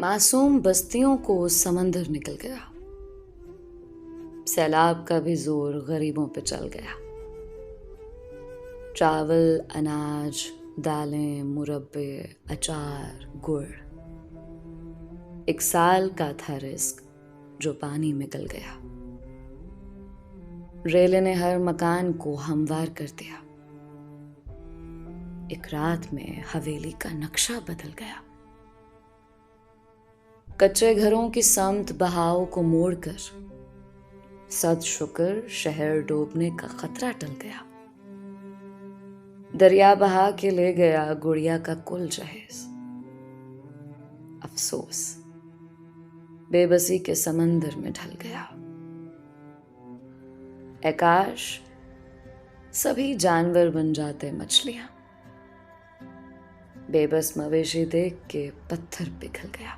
मासूम बस्तियों को समंदर निकल गया। सैलाब का भी जोर गरीबों पे चल गया। चावल, अनाज, दालें, मुरब्बे, अचार, गुड़, एक साल का था रिस्क जो पानी में गल गया। रेले ने हर मकान को हमवार कर दिया। एक रात में हवेली का नक्शा बदल गया। कच्चे घरों की समत बहाव को मोड़कर सद शुक्र शहर डूबने का खतरा टल गया। दरिया बहा के ले गया गुड़िया का कुल जहेज। अफसोस बेबसी के समंदर में ढल गया। आकाश सभी जानवर बन जाते मछलियां। बेबस मवेशी देख के पत्थर पिघल गया।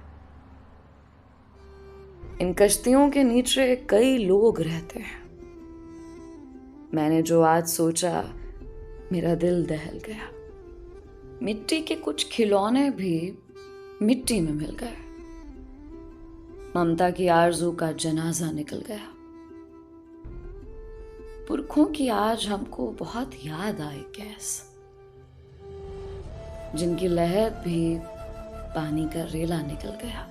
इन कश्तियों के नीचे कई लोग रहते हैं। मैंने जो आज सोचा मेरा दिल दहल गया। मिट्टी के कुछ खिलौने भी मिट्टी में मिल गए। ममता की आरज़ू का जनाजा निकल गया। पुरखों की आज हमको बहुत याद आई गैस, जिनकी लहर भी पानी का रेला निकल गया।